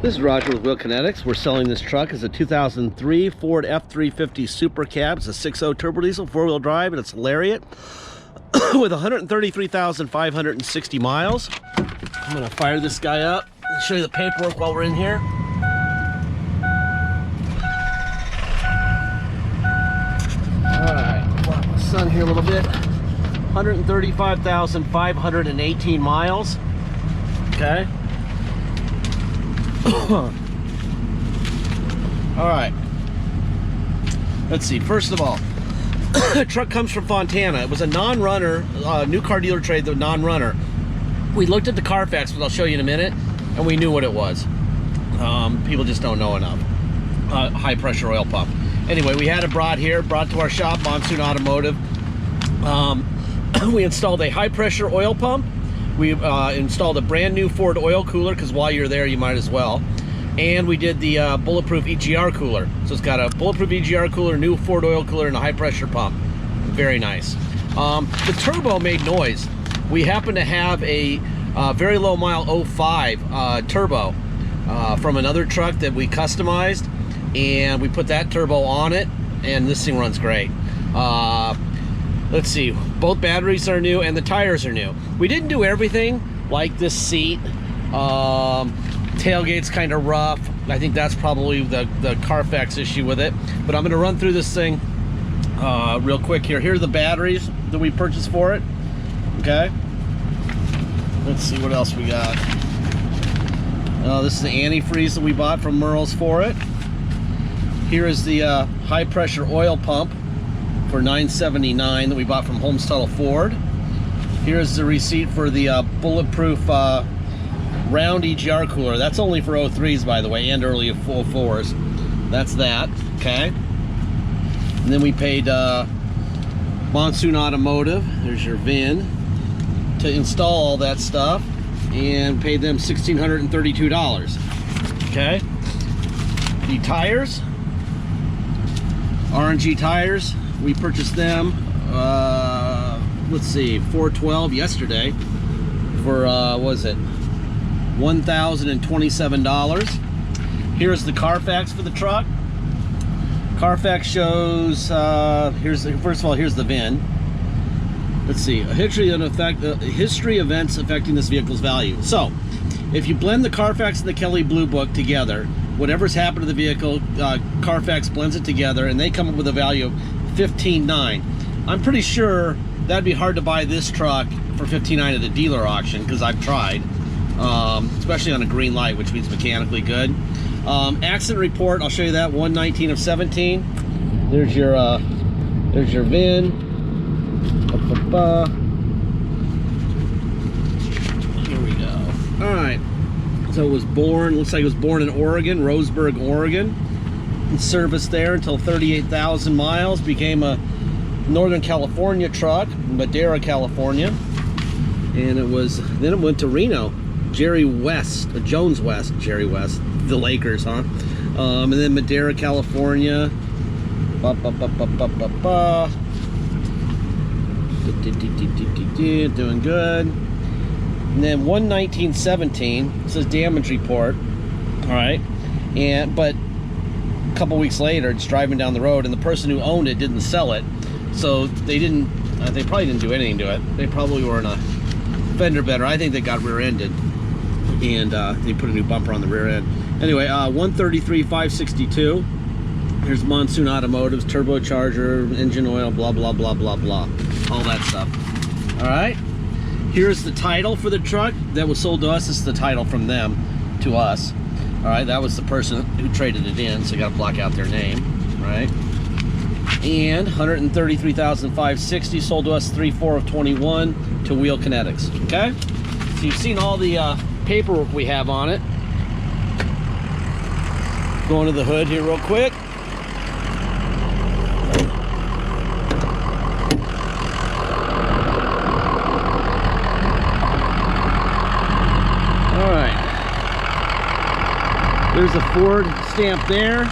This is Roger with Wheel Kinetics. We're selling this truck as a 2003 Ford F350 Super Cab. It's a 6.0 turbo diesel, four-wheel drive, and it's Lariat with 133,560 miles. I'm going to fire this guy up and show you the paperwork while we're in here. All right, block the sun here a little bit. 135,518 miles. Okay. All right, let's see. First of all, the truck comes from Fontana. It was a non-runner, new car dealer trade, the non-runner. We looked at the Carfax, which I'll show you in a minute, and we knew what it was. People just don't know enough. High pressure oil pump. Anyway, we had it brought to our shop, Monsoon Automotive. We installed a high pressure oil pump. We installed a brand new Ford oil cooler, because while you're there, you might as well. And we did the Bulletproof EGR cooler. So it's got a Bulletproof EGR cooler, new Ford oil cooler, and a high pressure pump. Very nice. The turbo made noise. We happen to have a very low mile 05 turbo from another truck that we customized, and we put that turbo on it, and this thing runs great. Let's see, both batteries are new and the tires are new. We didn't do everything, like this seat. Tailgate's kind of rough. I think that's probably the Carfax issue with it. But I'm gonna run through this thing real quick here. Here are the batteries that we purchased for it, okay? Let's see what else we got. This is the antifreeze that we bought from Merle's for it. Here is the high pressure oil pump for $9.79 that we bought from Holmes Tuttle Ford. Here's the receipt for the Bulletproof round EGR cooler. That's only for 03s, by the way, and early 04s. That's that, okay? And then we paid Monsoon Automotive, there's your VIN, to install all that stuff, and paid them $1,632, okay? The tires, R&G tires, we purchased them, let's see, $412 yesterday for, what was it, $1,027. Here's the Carfax for the truck. Carfax shows, first of all, here's the VIN. Let's see, a history events affecting this vehicle's value. So, if you blend the Carfax and the Kelley Blue Book together, whatever's happened to the vehicle, Carfax blends it together, and they come up with a value of $15,900. I'm pretty sure that'd be hard to buy this truck for $15,900 at the dealer auction, because I've tried, especially on a green light, which means mechanically good. Accident report, I'll show you that, 119 of 17. There's your VIN. Here we go. All right. So it was born, looks like it was born in Oregon, Roseburg, Oregon. Serviced there until 38,000 miles. Became a Northern California truck, Madera, California. And then it went to Reno. Jerry West, Jones West, Jerry West, the Lakers, huh? And then Madera, California. Doing good. And then 11917 says damage report. All right, but a couple weeks later, it's driving down the road, and the person who owned it didn't sell it, so they probably didn't do anything to it. They probably were in a fender bender. I think they got rear-ended, and they put a new bumper on the rear end. Anyway, 133,562. Here's Monsoon Automotive's turbocharger, engine oil, blah blah blah blah blah, all that stuff. All right, here's the title for the truck that was sold to us. This is the title from them to us. All right, that was the person who traded it in, so you got to block out their name, right? And 133,560 sold to us 3/4 of 21 to Wheel Kinetics. Okay, so you've seen all the paperwork we have on it. Going to the hood here real quick. There's a Ford stamp there.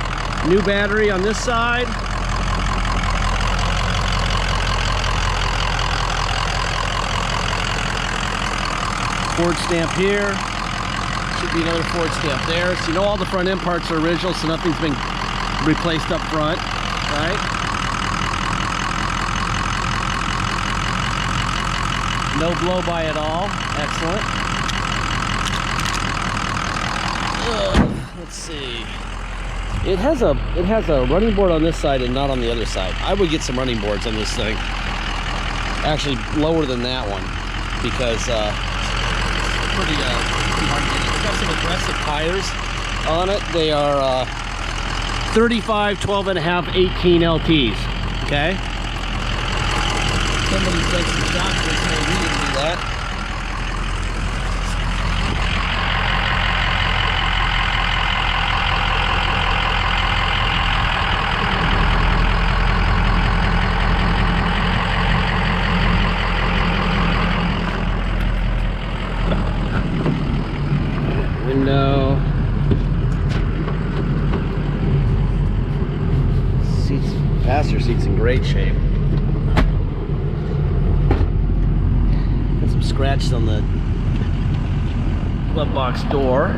New battery on this side. Ford stamp here. should be another Ford stamp there. So you know all the front end parts are original, so nothing's been replaced up front, right? No blow by at all. Excellent. Let's see. It has a running board on this side and not on the other side. I would get some running boards on this thing. Actually, lower than that one, because pretty hard to get. It's got some aggressive tires on it. They are 35, 12 and a half, 18 LTs. Okay. Somebody said some shocks. They say we didn't do that. Window. Seats, passenger seats in great shape. Got some scratches on the glove box door.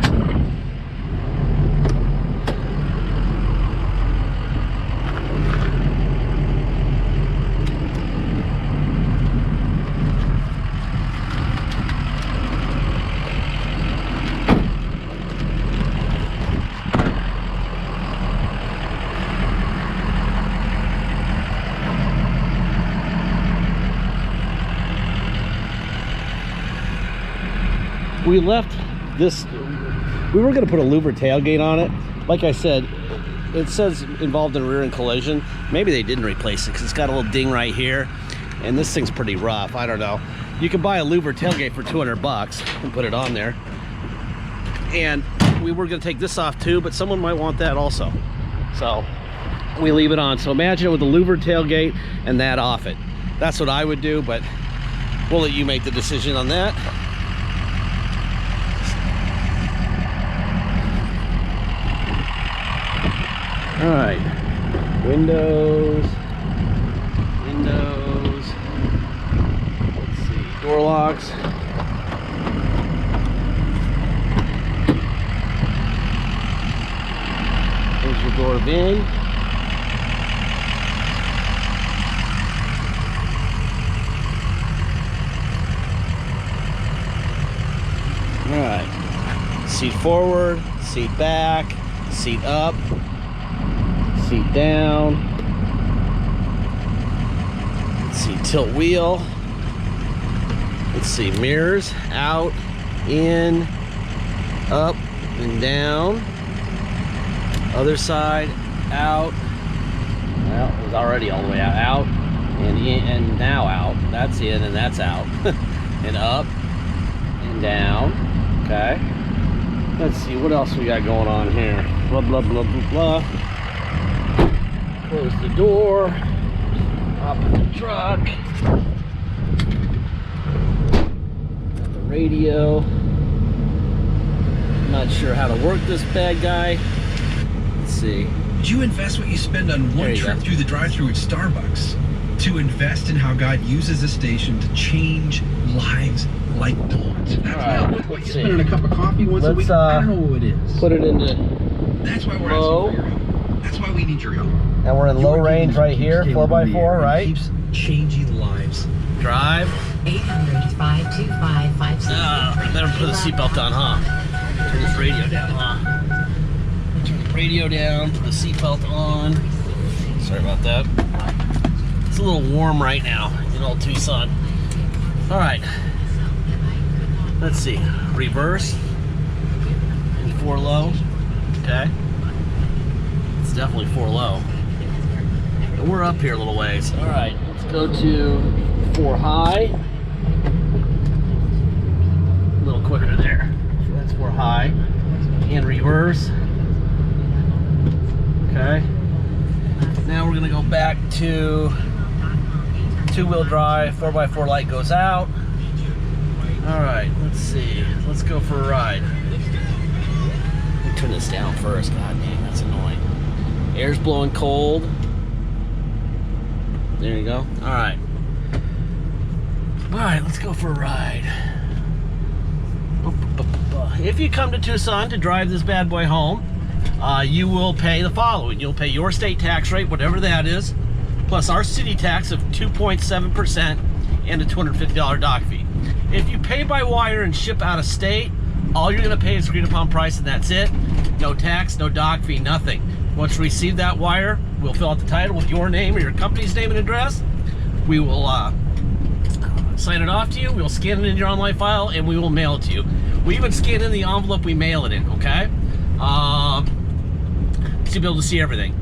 We left this, we were going to put a louver tailgate on it. Like I said, it says involved in rear end collision. Maybe they didn't replace it because it's got a little ding right here. And this thing's pretty rough. I don't know. You can buy a louver tailgate for 200 bucks and put it on there. And we were going to take this off too, but someone might want that also. So we leave it on. So imagine it with a louver tailgate and that off it. That's what I would do, but we'll let you make the decision on that. All right, windows, let's see, door locks. There's your door bin. All right, seat forward, seat back, seat up. Seat down. Let's see, tilt wheel. Let's see, mirrors out, in, up, and down. Other side, out. Well, it was already all the way out, and in, and now out. That's in and that's out. And up and down. Okay. Let's see, what else we got going on here? Blah, blah, blah, blah, blah. Close the door, hop in the truck, got the radio. Not sure how to work this bad guy. Let's see. Would you invest what you spend on one trip through the drive-thru at Starbucks to invest in how God uses the station to change lives like no one's? That's what you spend on a cup of coffee once a week. I don't know what it is. Put it into That's why we're asking for your help. That's why we need your help. And we're in low range right here, 4x4, right? Keeps changing lives. Drive. 800-525-56. I better put the seatbelt on, huh? Turn this radio down, huh? Turn the radio down, put the seatbelt on. Sorry about that. It's a little warm right now in old Tucson. All right. Let's see. Reverse. And 4 low. Okay. It's definitely 4 low. And we're up here a little ways. All right, let's go to 4 high. A little quicker there. So that's 4 high. And reverse. Okay. Now we're gonna go back to 2-wheel drive. 4x4 light goes out. All right, let's see. Let's go for a ride. Let me turn this down first. God dang, that's annoying. Air's blowing cold. There you go. All right. All right, let's go for a ride. if you come to Tucson to drive this bad boy home, you will pay the following. You'll pay your state tax rate, whatever that is, plus our city tax of 2.7% and a $250 dock fee. If you pay by wire and ship out of state, all you're going to pay is agreed upon price, and that's it. No tax, no dock fee, nothing. Once we receive that wire, we'll fill out the title with your name or your company's name and address. We will sign it off to you. We'll scan it in your online file, and we will mail it to you. We even scan in the envelope we mail it in, okay? So you'll be able to see everything.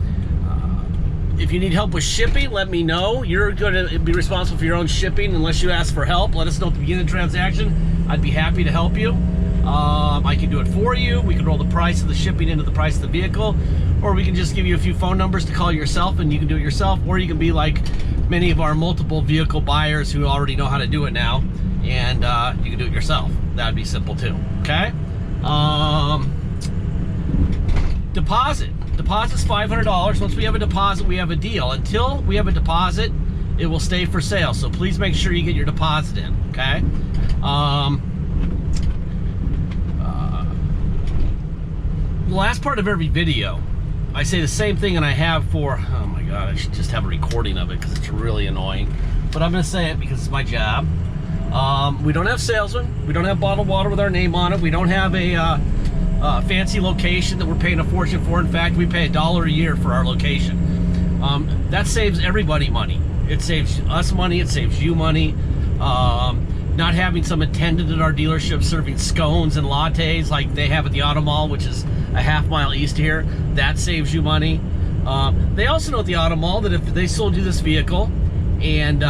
If you need help with shipping, let me know. You're going to be responsible for your own shipping unless you ask for help. Let us know at the beginning of the transaction. I'd be happy to help you. I can do it for you. We can roll the price of the shipping into the price of the vehicle, or we can just give you a few phone numbers to call yourself and you can do it yourself, or you can be like many of our multiple vehicle buyers who already know how to do it now, and you can do it yourself. That'd be simple too, okay? Deposit's $500. Once we have a deposit, we have a deal. Until we have a deposit, it will stay for sale. So please make sure you get your deposit in, okay? The last part of every video, I say the same thing, and I have for, oh my God, I should just have a recording of it because it's really annoying. But I'm going to say it because it's my job. We don't have salesmen. We don't have bottled water with our name on it. We don't have a fancy location that we're paying a fortune for. In fact, we pay $1 a year for our location. That saves everybody money. It saves us money. It saves you money. Not having some attendant at our dealership serving scones and lattes like they have at the Auto Mall, which is a half-mile east here, that saves you money. They also know at the Auto Mall that if they sold you this vehicle and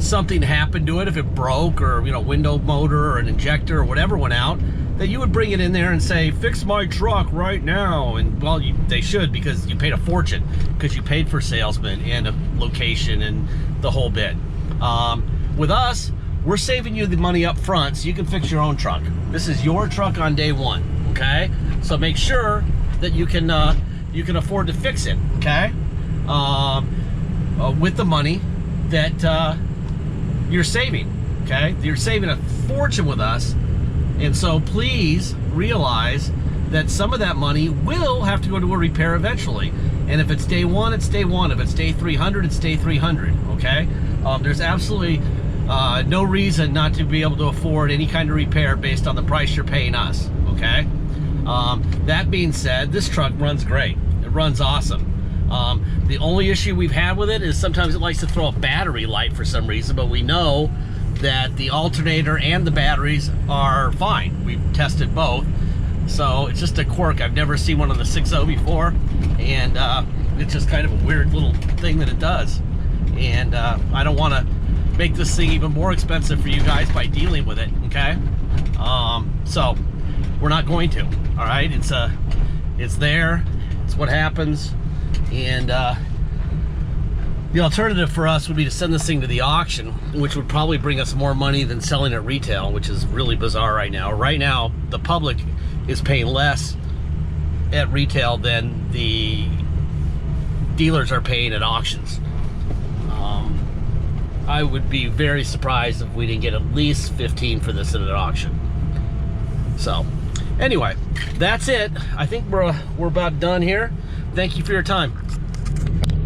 something happened to it, if it broke, or window motor or an injector or whatever went out, that you would bring it in there and say, fix my truck right now. And well, they should, because you paid a fortune, because you paid for salesmen and a location and the whole bit. With us, we're saving you the money up front so you can fix your own truck. This is your truck on day one, okay? So make sure that you can afford to fix it, okay? With the money that you're saving, okay? You're saving a fortune with us, and so please realize that some of that money will have to go to a repair eventually. And if it's day one, it's day one. If it's day 300, it's day 300, okay? There's absolutely no reason not to be able to afford any kind of repair based on the price you're paying us, okay? That being said, this truck runs great. It runs awesome. The only issue we've had with it is sometimes it likes to throw a battery light for some reason, but we know that the alternator and the batteries are fine. We've tested both. So it's just a quirk. I've never seen one on the 6.0 before, and it's just kind of a weird little thing that it does. And I don't want to make this thing even more expensive for you guys by dealing with it, okay? So we're not going to, all right? It's there, it's what happens, and the alternative for us would be to send this thing to the auction, which would probably bring us more money than selling at retail, which is really bizarre right now. Right now, the public is paying less at retail than the dealers are paying at auctions. I would be very surprised if we didn't get at least 15 for this at an auction. So anyway, that's it. I think we're about done here. Thank you for your time.